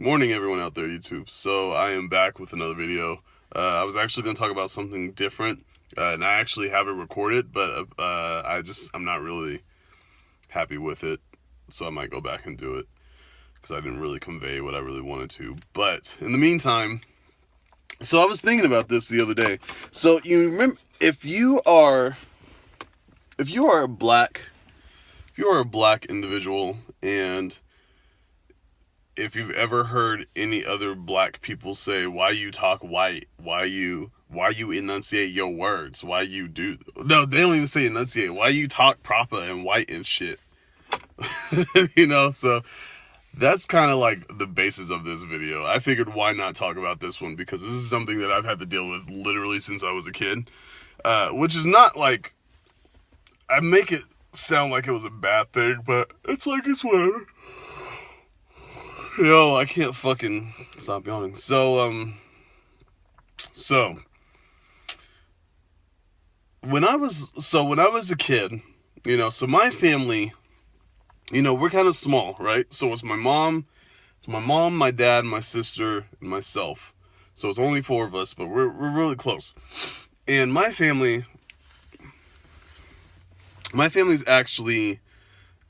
Morning, everyone out there, YouTube. So I am back with another video. I was actually going to talk about something different, and I actually have it recorded, but I'm not really happy with it, so I might go back and do it because I didn't really convey what I really wanted to. But in the meantime, so I was thinking about this the other day. So you remember, if you are a black individual, and if you've ever heard any other black people say why you talk white, why you enunciate your words, why you do, no, they don't even say enunciate, why you talk proper and white and shit. So that's kind of like the basis of this video. I figured why not talk about this one, because this is something that I've had to deal with literally since I was a kid, which is not like, I make it sound like it was a bad thing, but it's whatever. Yo, I can't fucking stop yawning. So when I was a kid, so my family, we're kind of small, right? So it's my mom, my dad, my sister, and myself. So it's only four of us, but we're really close. And my family's actually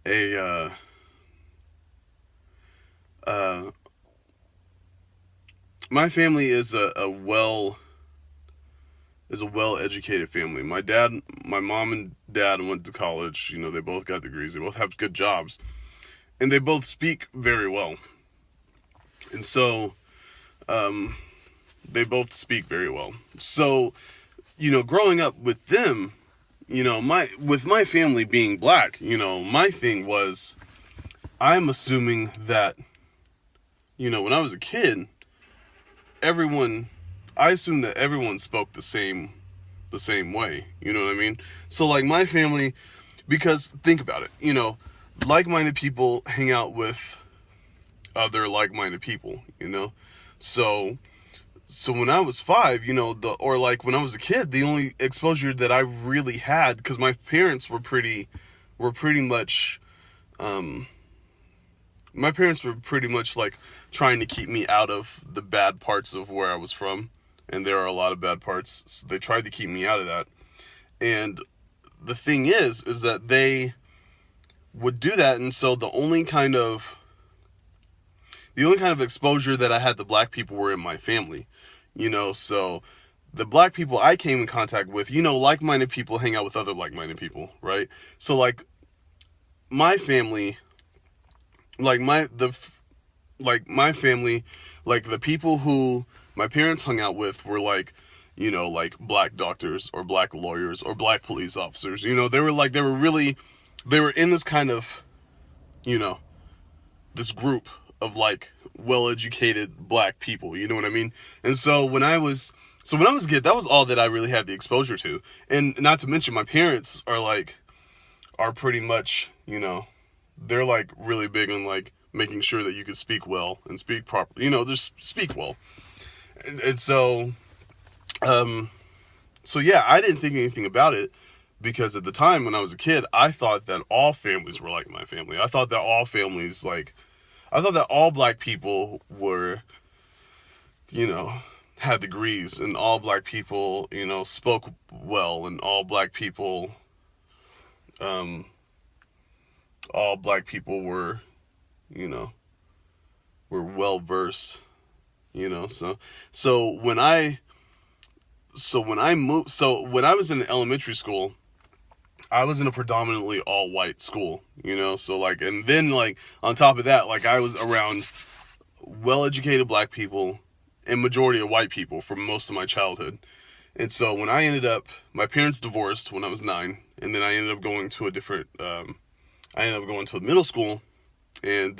a uh my family is a well educated family. My mom and dad went to college. They both got degrees. They both have good jobs, and they both speak very well. And so, they both speak very well. So, growing up with them, my family being black, my thing was, I'm assuming that, when I was a kid, everyone, I assumed that everyone spoke the same way. You know what I mean? So like my family, because think about it, like-minded people hang out with other like-minded people. So when I was five, or like when I was a kid, the only exposure that I really had, because my parents were pretty much, like trying to keep me out of the bad parts of where I was from, and there are a lot of bad parts. So they tried to keep me out of that. And the thing is that they would do that, and so the only kind of exposure that I had to black people were in my family. So the black people I came in contact with, like-minded people hang out with other like-minded people, right? So like my family, my family, like the people who my parents hung out with were like black doctors or black lawyers or black police officers. They were in this kind of, you know, this group of like well-educated black people, you know what I mean? And so when I was a kid, that was all that I really had the exposure to. And not to mention my parents are pretty much, they're like really big on like making sure that you could speak well and speak properly, just speak well. And so yeah, I didn't think anything about it, because at the time when I was a kid, I thought that all families were like my family. I thought that all black people were, you know, had degrees, and all black people, spoke well, and um, all black people were, you know, were well versed, So when I was in elementary school, I was in a predominantly all white school, so like, and then like on top of that, like I was around well educated black people and majority of white people for most of my childhood. And so when my parents divorced when I was 9, and then I ended up going to a middle school, and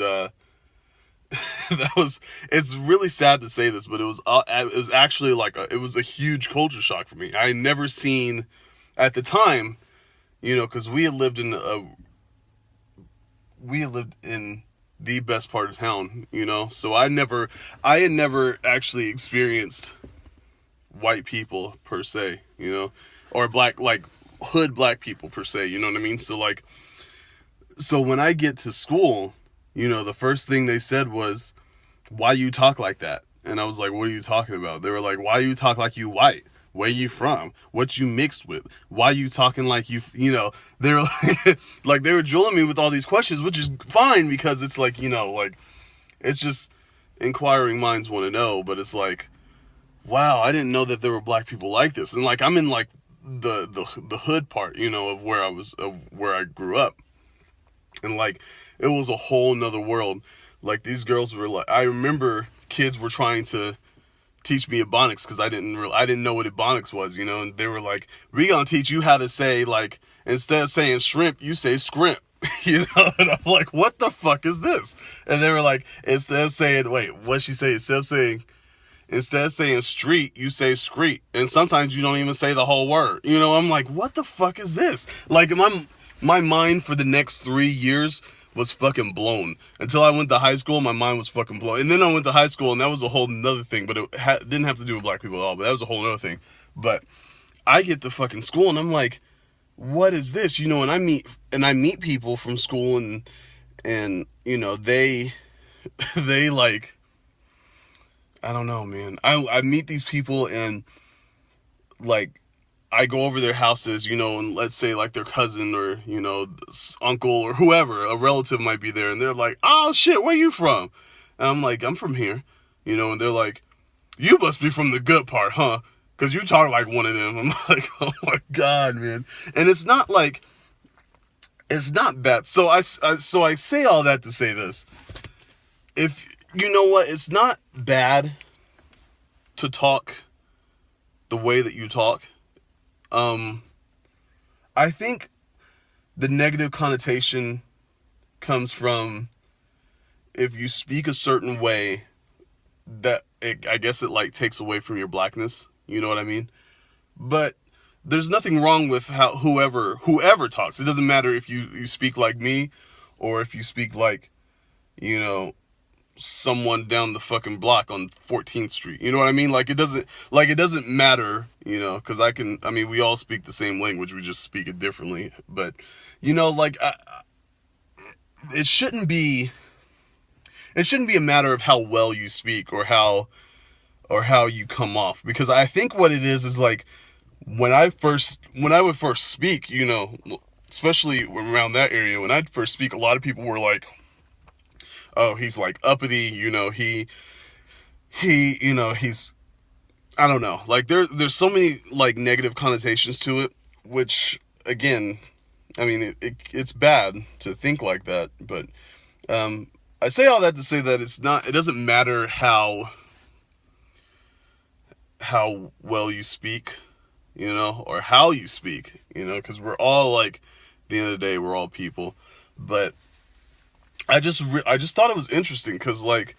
it's really sad to say this, but it was actually like it was a huge culture shock for me. I had never seen at the time, because we had lived in the best part of town, so I had never actually experienced white people per se, or black, like hood black people per se, you know what I mean? So when I get to school, the first thing they said was, why you talk like that? And I was like, what are you talking about? They were like, why you talk like you white? Where you from? What you mixed with? Why you talking like you know, they were like, like they were drilling me with all these questions, which is fine because it's like, you know, like, it's just inquiring minds want to know, but it's like, wow, I didn't know that there were black people like this. And like, I'm in like the hood part, you know, of where I grew up. And like, it was a whole nother world. Like these girls were like, I remember kids were trying to teach me Ebonics because I didn't know what Ebonics was, you know, and they were like, we gonna teach you how to say, like, instead of saying shrimp, you say scrimp. You know, and I'm like, what the fuck is this? And they were like, instead of saying, wait, what'd she say? Instead of saying street, you say screet. And sometimes you don't even say the whole word. You know, I'm like, what the fuck is this? Like, my mind for the next 3 years was fucking blown. Until I went to high school, my mind was fucking blown. And then I went to high school, and that was a whole nother thing. But it didn't have to do with black people at all. But that was a whole other thing. But I get to fucking school, and I'm like, what is this? You know, and I meet people from school, and you know, they like, I don't know, man. I meet these people, and like, I go over their houses, you know, and let's say like their cousin or, you know, uncle or whoever, a relative might be there, and they're like, oh shit, where you from? And I'm like, I'm from here, you know, and they're like, you must be from the good part, huh? Because you talk like one of them. I'm like, oh my God, man. And it's not like, it's not bad. So I say all that to say this. If, you know what, it's not bad to talk the way that you talk. I think the negative connotation comes from if you speak a certain way that I guess it like takes away from your blackness. You know what I mean? But there's nothing wrong with how whoever talks. It doesn't matter if you speak like me or if you speak like, you know, someone down the fucking block on 14th Street. You know what I mean? Like it doesn't matter, you know, because I mean, we all speak the same language, we just speak it differently. But, you know, like, it shouldn't be a matter of how well you speak or how you come off. Because I think what it is like, when I would first speak, you know, especially around that area, when I'd first speak, a lot of people were like, oh, he's like uppity, you know, he, you know, he's, I don't know, like there's so many like negative connotations to it, which again, I mean, it's bad to think like that, but, I say all that to say that it doesn't matter how well you speak, you know, or how you speak, you know, because we're all like, at the end of the day, we're all people. But I just thought it was interesting because, like,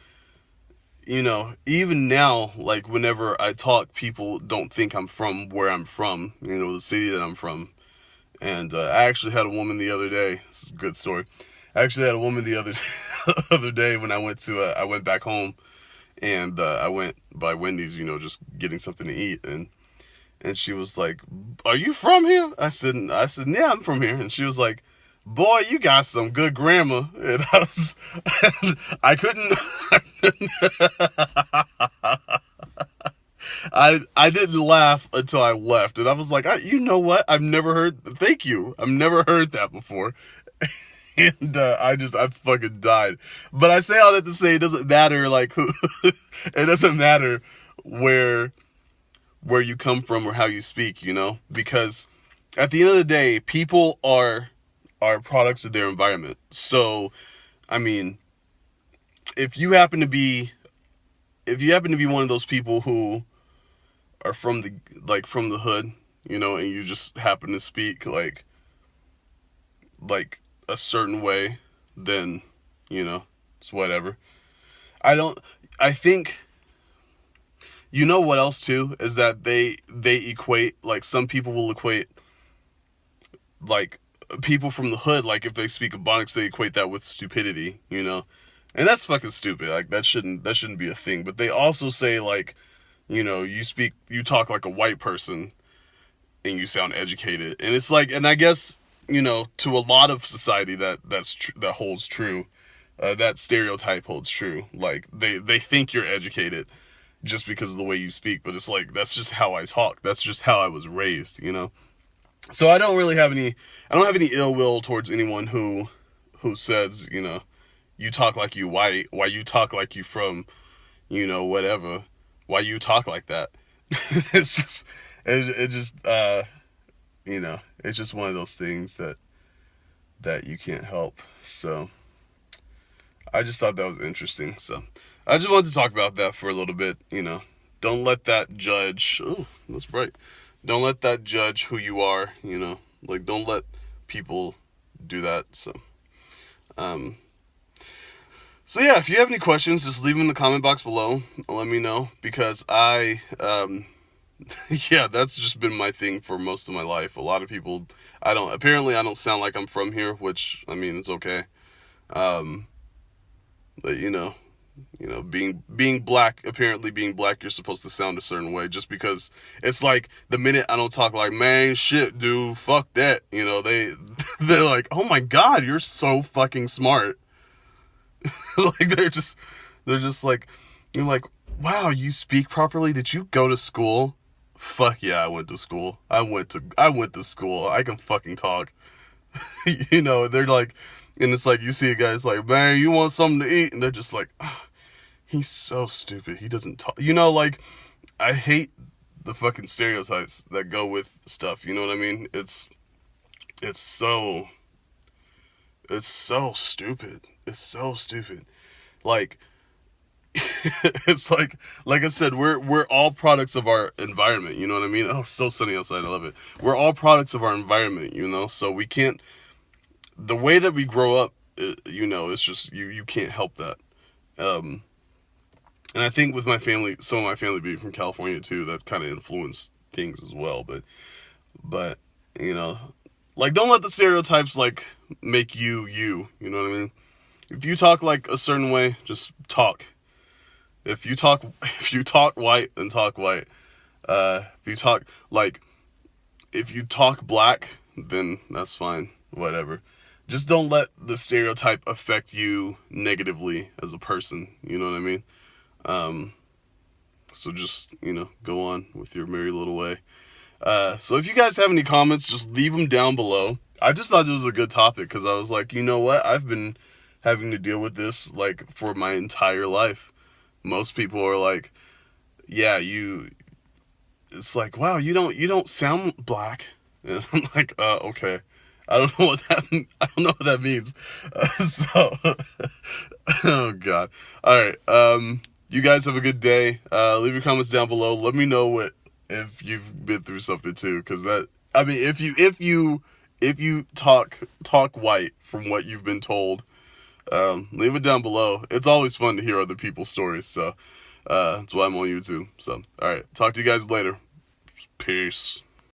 you know, even now, like, whenever I talk, people don't think I'm from where I'm from, you know, the city that I'm from. And I actually had a woman the other day. This is a good story. I actually had a woman the other day when I went back home, and I went by Wendy's, you know, just getting something to eat, and she was like, "Are you from here?" I said, "Yeah, I'm from here." And she was like, "Boy, you got some good grammar." And I couldn't, I didn't laugh until I left. And I was like, you know what? Thank you. I've never heard that before. And I fucking died. But I say all that to say it doesn't matter, like, who, it doesn't matter where you come from or how you speak, you know? Because at the end of the day, people are products of their environment. So, I mean, if you happen to be one of those people who are from the hood, you know, and you just happen to speak like a certain way, then, you know, it's whatever. I think, you know what else too, is that they equate, like, some people will equate, like, people from the hood, like, if they speak Ebonics, they equate that with stupidity, you know? And that's fucking stupid. Like, that shouldn't be a thing. But they also say, like, you know, you talk like a white person and you sound educated. And it's like, and I guess, you know, to a lot of society that holds true. that stereotype holds true. Like they think you're educated just because of the way you speak, but it's like that's just how I talk. That's just how I was raised, you know. So I don't have any ill will towards anyone who says, you know, you talk like you white, why you talk like you from, you know, whatever, why you talk like that. It's just it just you know, it's just one of those things that you can't help. So I just thought that was interesting. So I just wanted to talk about that for a little bit, you know. Don't let that judge. Oh, that's bright. Don't let that judge who you are, you know. Like, don't let people do that. Um, so yeah, if you have any questions, just leave them in the comment box below. Let me know, because yeah, that's just been my thing for most of my life. A lot of people, apparently I don't sound like I'm from here, which, I mean, it's okay. But being black, apparently being black, you're supposed to sound a certain way, just because it's like the minute I don't talk like, man, shit, dude, fuck that, you know, they're like, oh my god, you're so fucking smart. Like they're just like, you're like, wow, you speak properly? Did you go to school? Fuck yeah, I went to school. I went to school. I can fucking talk. You know, they're like, and it's like, you see a guy, it's like, man, you want something to eat? And they're just like, oh, he's so stupid. He doesn't talk. You know, like, I hate the fucking stereotypes that go with stuff. You know what I mean? It's so stupid. It's so stupid. Like, it's like I said, we're all products of our environment. You know what I mean? Oh, it's so sunny outside. I love it. We're all products of our environment, you know? So we can't, the way that we grow up, you know, it's just, you can't help that. And I think with my family, some of my family being from California too, that kind of influenced things as well. But, you know, like, don't let the stereotypes, like, make you, you know what I mean? If you talk like a certain way, just talk. If you talk white, then talk white. If you talk black, then that's fine. Whatever. Just don't let the stereotype affect you negatively as a person. You know what I mean? So just, you know, go on with your merry little way. So if you guys have any comments, just leave them down below. I just thought it was a good topic, because I was like, you know what? I've been having to deal with this, like, for my entire life. Most people are like, yeah, it's like, wow, you don't sound black. And I'm like, okay. I don't know what that means. So, oh god. All right. You guys have a good day. Leave your comments down below. Let me know if you've been through something too, because I mean, if you talk white from what you've been told, leave it down below. It's always fun to hear other people's stories. So, that's why I'm on YouTube. So, all right. Talk to you guys later. Peace.